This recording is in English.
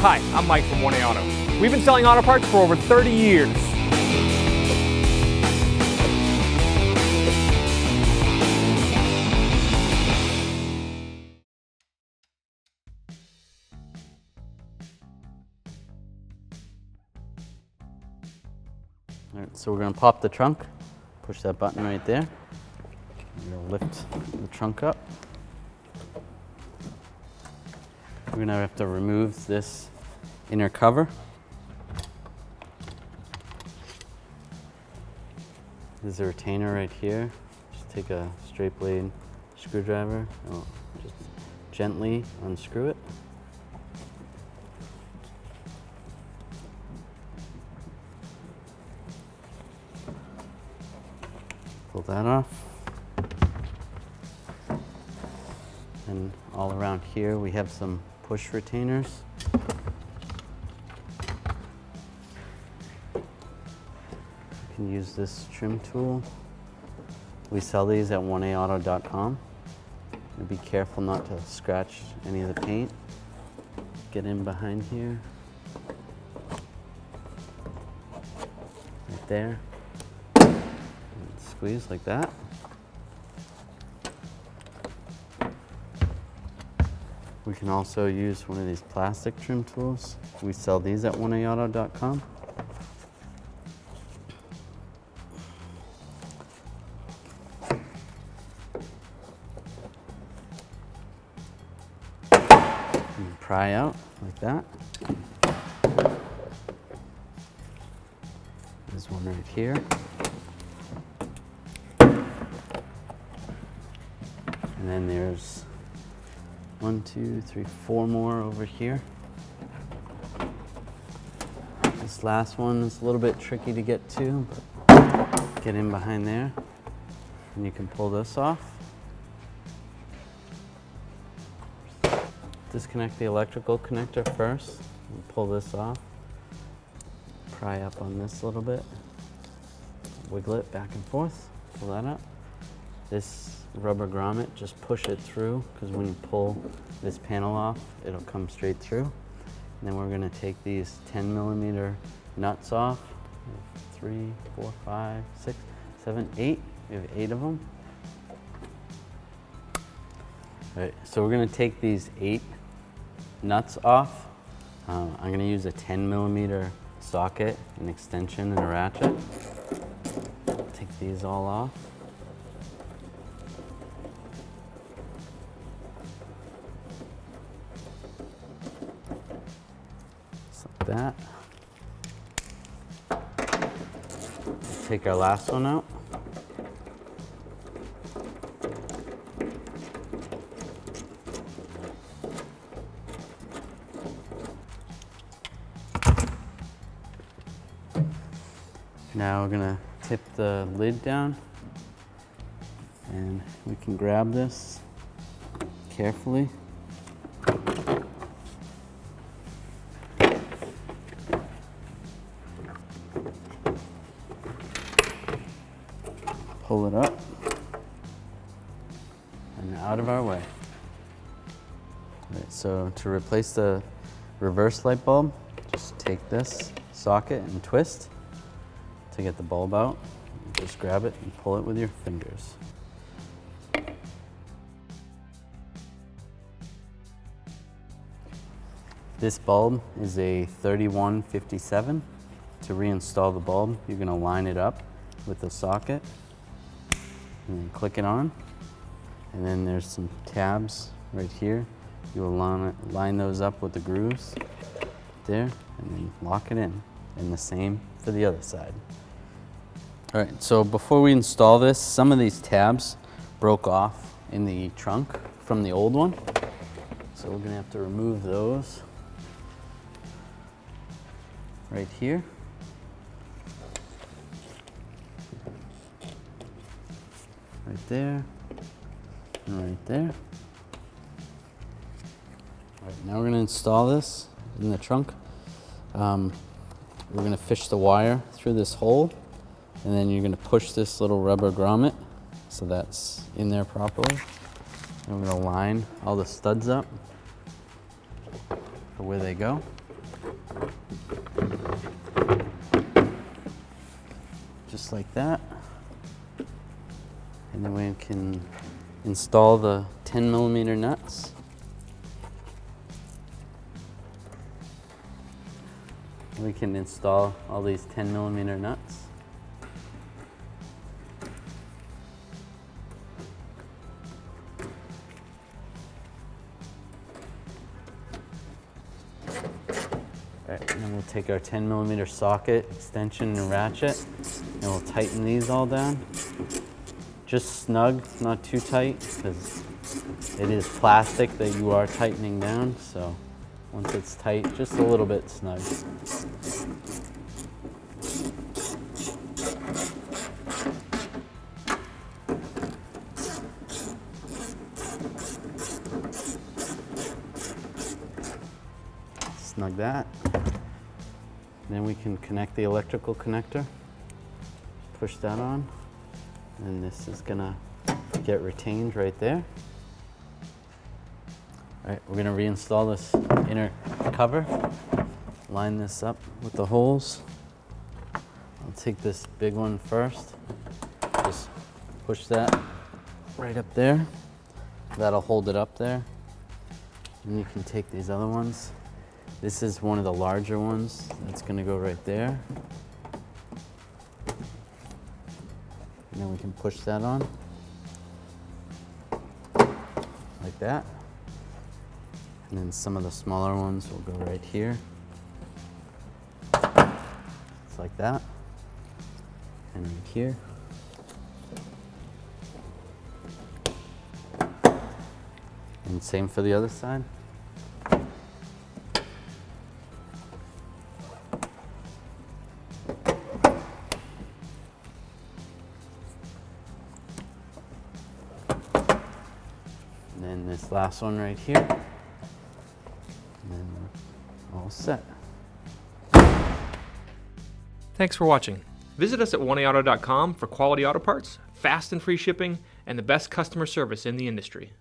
Hi, I'm Mike from 1A Auto. We've been selling auto parts for over 30 years. All right, so we're going to pop the trunk, push that button right there. We're going to lift the trunk up. We're going to have to remove this inner cover. There's a retainer right here. Just take a straight blade screwdriver and just gently unscrew it. Pull that off. And all around here we have some push retainers. You can use this trim tool. We sell these at 1aauto.com. Be careful not to scratch any of the paint. Get in behind here. Right there. Squeeze like that. We can also use one of these plastic trim tools. We sell these at 1aauto.com. And pry out like that. There's one right here. And then there's 1, 2, 3, 4 more over here. This last one is a little bit tricky to get to, but get in behind there and you can pull this off. Disconnect the electrical connector first and pull this off. Pry up on this a little bit. Wiggle it back and forth, pull that up. This rubber grommet, just push it through, because when you pull this panel off, it'll come straight through. And then we're going to take these 10mm nuts off. 3, 4, 5, 6, 7, 8. We have 8 of them. All right, so we're going to take these 8 nuts off. I'm going to use a 10mm socket, an extension, and a ratchet. Take these all off. That. Take our last one out. Now we're going to tip the lid down and we can grab this carefully. Pull it up and out of our way. Right, so to replace the reverse light bulb, just take this socket and twist to get the bulb out. Just grab it and pull it with your fingers. This bulb is a 3157. To reinstall the bulb, you're going to line it up with the socket and then click it on, and then there's some tabs right here. You will line those up with the grooves there and then lock it in, and the same for the other side. All right, so before we install this, some of these tabs broke off in the trunk from the old one, so we're gonna have to remove those right here. Right there, and right there. All right, now we're going to install this in the trunk. We're going to fish the wire through this hole, and then you're going to push this little rubber grommet so that's in there properly. And we're going to line all the studs up for where they go. Just like that. And then we can install the 10mm nuts. We can install all these 10mm nuts. Alright, and then we'll take our 10mm socket, extension, and ratchet, and we'll tighten these all down. Just snug, not too tight, because it is plastic that you are tightening down, so once it's tight, just a little bit snug. Snug that. Then we can connect the electrical connector. Push that on. And this is gonna get retained right there. All right, we're gonna reinstall this inner cover. Line this up with the holes. I'll take this big one first. Just push that right up there. That'll hold it up there. And you can take these other ones. This is one of the larger ones. That's gonna go right there. And then we can push that on. Like that. And then some of the smaller ones will go right here. It's like that. And then here. And same for the other side. And then this last one right here. And then we're all set. Thanks for watching. Visit us at 1AAuto.com for quality auto parts, fast and free shipping, and the best customer service in the industry.